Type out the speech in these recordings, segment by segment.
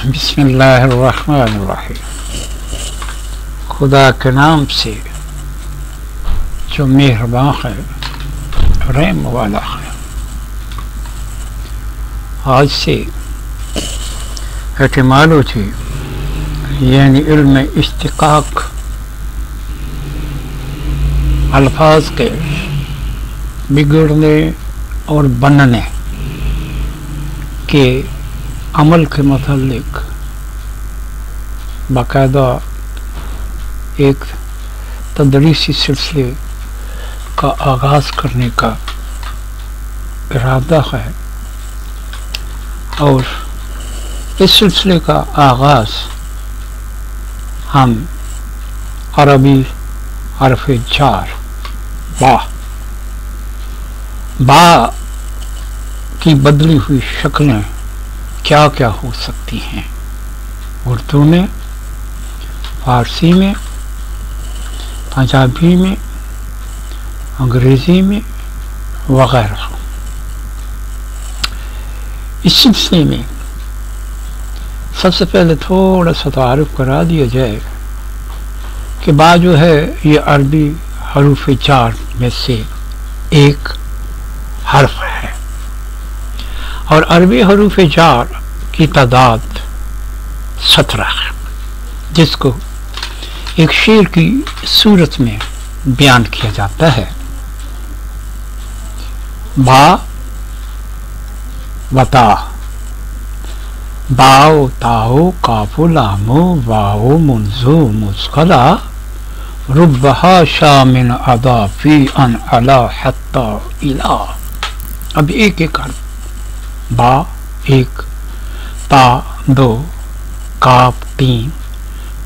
बिस्मिल्लाहिर्रहमानिर्रहीम। खुदा के नाम से जो मेहरबान है, रहम वाला है। आज से एटिमोलॉजी यानी इल्म इश्तिकाक अल्फाज के बिगड़ने और बनने के अमल के मुतालिक बाकायदा एक तदरीसी सिलसिले का आगाज़ करने का इरादा है और इस सिलसिले का आगाज़ हम अरबी हरफ जार बा की बदली हुई शक्लें क्या क्या हो सकती हैं, उर्दू में, फारसी में, पंजाबी में, अंग्रेज़ी में वगैरह। इस सिलसिले में सबसे पहले थोड़ा सा तारुफ करा दिया जाए कि बा जो है ये अरबी हरूफ जार में से एक हर्फ है और अरबी हरूफ जार की तादाद 17 है, जिसको एक शेर की सूरत में बयान किया जाता है। बा वता, बाओ ताओ काफो लामो वाओ मुंजो मुस्कला रुब्बहा शामिन अदा फी अन अला हत्ता इला। अब एक एक हर्फ, बा 1, ता 2, काफ 3,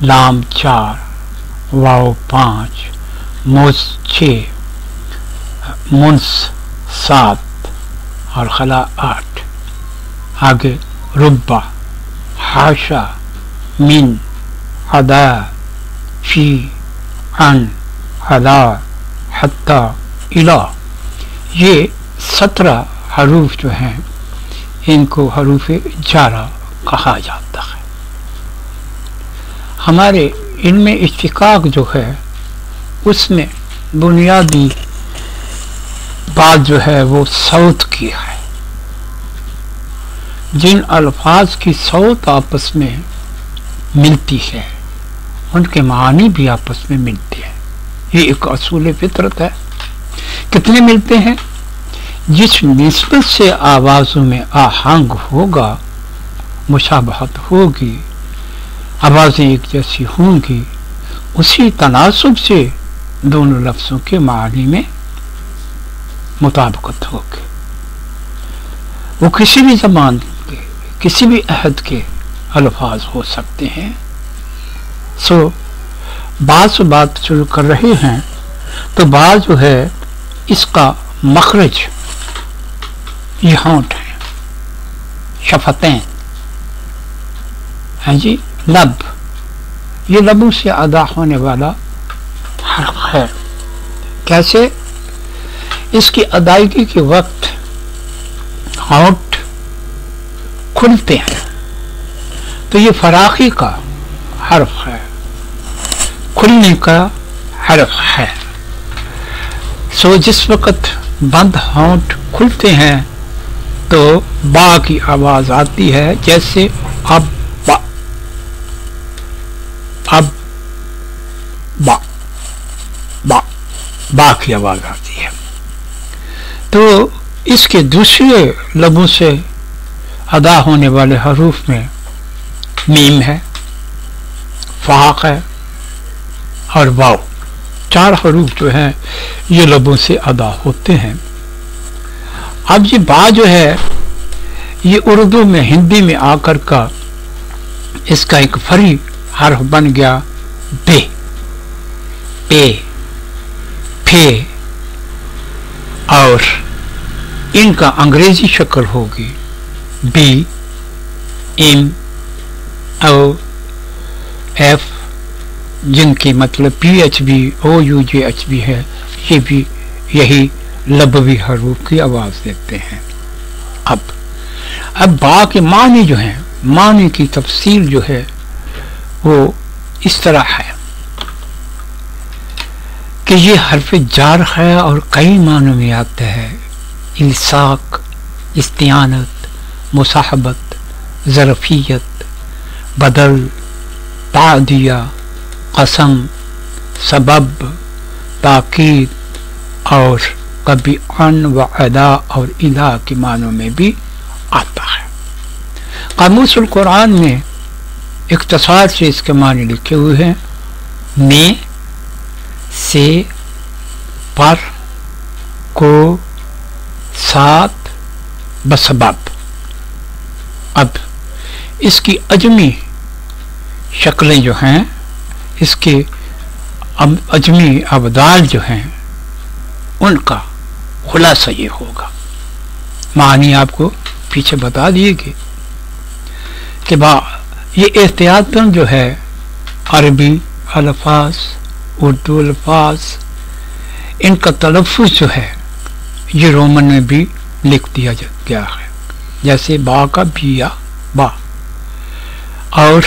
लाम 4, वाव 5, मुस 6, मुंस 7 और खला 8। आगे रुब्बा, हाशा, मिन, अदा, फी, अन, अला, हत्ता, इला। ये 17 हरूफ जो हैं इनको हरूफ जारा कहा जाता है। हमारे इनमें इश्तिकाक जो है उसमें बुनियादी बात जो है वो सौत की है। जिन अल्फाज की सौत आपस में मिलती है उनके मानी भी आपस में मिलते हैं। ये एक असूल फितरत है। कितने मिलते हैं? जिस निस्बत से आवाज़ों में आहंग होगा, मुशाबहत होगी, आवाज़ें एक जैसी होंगी, उसी तनासुब से दोनों लफ्ज़ों के मानी में मुताबिकत होगी। वो किसी भी ज़बान के, किसी भी अहद के अल्फाज हो सकते हैं। सो बात शुरू कर रहे हैं तो बात जो है इसका मखरज ये होंठ है, शफतें हैं जी, लब, ये लबों से अदा होने वाला हर्फ है। कैसे? इसकी अदायगी के वक्त होंठ खुलते हैं तो ये फराखी का हर्फ है, खुलने का हर्फ है। सो जिस वक्त बंद होंठ खुलते हैं तो बा की आवाज आती है, जैसे अब बा, अब बा, बा, बा की आवाज आती है। तो इसके दूसरे लबों से अदा होने वाले हरूफ में मीम है, फाक है और वाव। 4 हरूफ जो हैं ये लबों से अदा होते हैं। अब ये बा जो है ये उर्दू में, हिंदी में आकर का इसका एक फरी हर्फ बन गया बे, पे, फे और इनका अंग्रेजी शक्ल होगी बी, एम, ओ, एफ, जिनकी मतलब PHB, OUGHB है। ये भी यही लबवी हरूफ की आवाज देते हैं। अब बा के मानी जो हैं मानी की तफसील जो है वो इस तरह है कि ये हर्फ जार है और कई मानों में आता है। इल्साक, इस्तियानत, मुसाहबत, ज़रफ़ियत, बदल, तादिया, कसम, सबब, ताकीद और कभी अन व अदा और इला के मानों में भी आता है। कामूसुल कुरान में इख्तिसार से इसके माने लिखे हुए हैं, में, से, पर, को, साथ, बसबब। अब इसकी अजमी शक्लें जो हैं, इसके अजमी अबदाल जो हैं, उनका खुलासा ये होगा। मानी आपको पीछे बता दिए कि ये एहतियातन जो है अरबी अल्फाज, उर्दू अल्फाज, इनका तलफ़ुज़ जो है ये रोमन में भी लिख दिया गया है, जैसे बा का बिया बा। और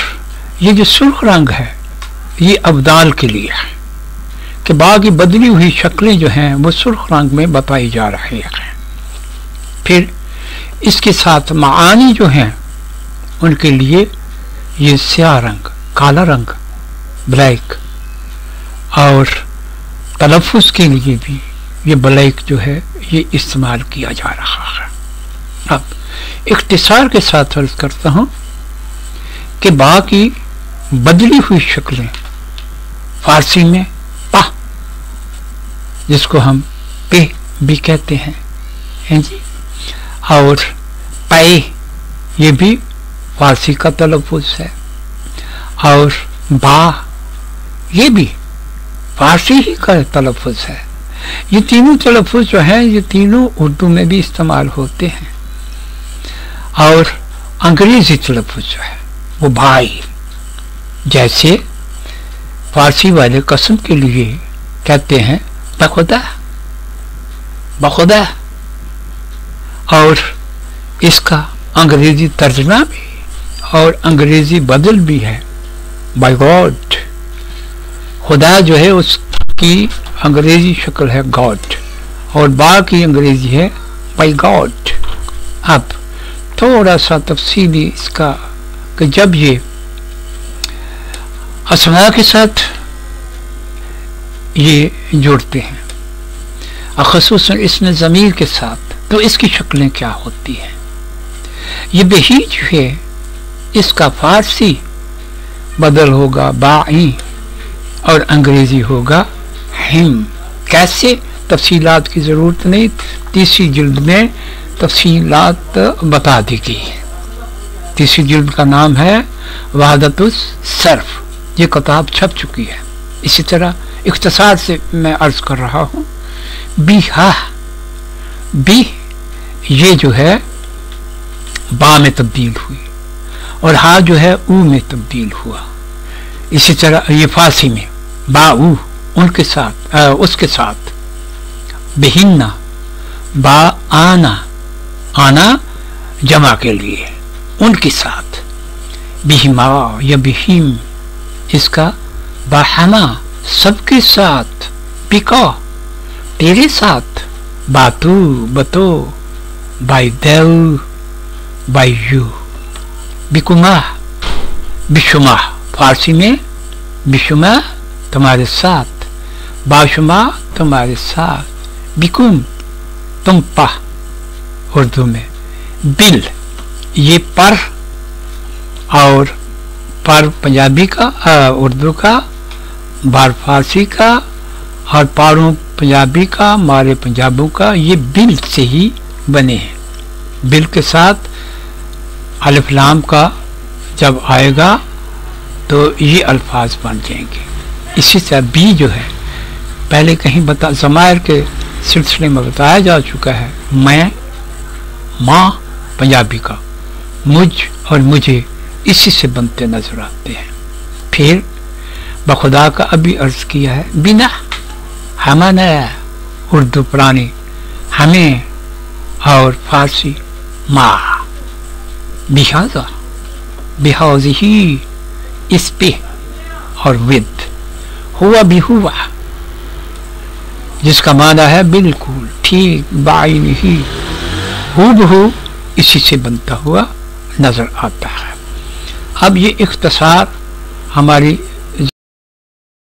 ये जो सुर्ख रंग है ये अब्दाल के लिए है कि बा की बदली हुई शक्लें जो हैं वो सुर्ख रंग में बताई जा रही हैं। फिर इसके साथ मानी जो हैं उनके लिए ये स्याह रंग, काला रंग, ब्लैक, और तलफ़ुज़ के लिए भी ये ब्लैक जो है ये इस्तेमाल किया जा रहा है। अब इख्तिसार के साथ अर्ज़ करता हूँ कि बा की बदली हुई शक्लें फारसी में पा, जिसको हम पे भी कहते हैं जी, और पै ये भी फारसी का तलफ़ुज़ है, और बा ये भी फारसी ही का तलफ़ुज़ है। ये तीनों तलफ़ुज़ जो हैं ये तीनों उर्दू में भी इस्तेमाल होते हैं। और अंग्रेज़ी तलफ़ुज़ जो है वो भाई, जैसे फारसी वाले कसम के लिए कहते हैं बखुदा बखुदा, और इसका अंग्रेज़ी तर्जमा भी और अंग्रेज़ी बदल भी है बाय गॉड। खुदा जो है उसकी अंग्रेज़ी शक्ल है गॉड, और बा की अंग्रेज़ी है बाय गॉड। अब थोड़ा सा तफसीली इसका कि जब ये अस्मा के साथ ये जुड़ते हैं ख़ुसूसन इसमें ज़मीर के साथ, तो इसकी शक्लें क्या होती हैं। ये बही जो है इसका फारसी बदल होगा बाई और अंग्रेज़ी होगा हिम। कैसे, तफसीलात की ज़रूरत नहीं, तीसरी जिल्द में तफसीलात बता दी गई है। तीसरी जिल्द का नाम है वहदतुस सर्फ, ये किताब छप चुकी है। इसी तरह इख्तिसार से मैं अर्ज़ कर रहा हूँ, बिहा, बी ये जो है बा में तब्दील हुई और हा जो है ऊ में तब्दील हुआ। इसी तरह ये फारसी में बा ऊ उनके साथ उसके साथ बिहिन्ना, बा आना, आना जमा के लिए उनके साथ, बिहिमा या बिहिम इसका बाहमा सबके साथ, बिका तेरे साथ, बातू बतो, बाय देव बाय यू, बिकुमा बिशुमा फारसी में बिशुमा तुम्हारे साथ, बाशुमा तुम्हारे साथ, बिकुम तुम पा उर्दू में, बिल ये पर, और पर पंजाबी का उर्दू का, बार फारसी का, और पारों पंजाबी का, मारे पंजाबों का, ये बिल से ही बने हैं। बिल के साथ अलिफ लाम का जब आएगा तो ये अल्फाज बन जाएंगे। इसी तरह बी जो है पहले कहीं ज़मायर के सिलसिले में बताया जा चुका है, मैं, माँ पंजाबी का, मुझ और मुझे इसी से बनते नजर आते हैं। फिर बखुदा का अभी अर्ज किया है, बिना, हमने उर्दू पुरानी हमें, और फारसी माँ, बिहाजा बिहाज ही, इस पे और विद, हुआ भी हुआ, जिसका माना है बिल्कुल ठीक, बाइन ही, हूबहू इसी से बनता हुआ नजर आता है। अब ये इख्तिसार हमारी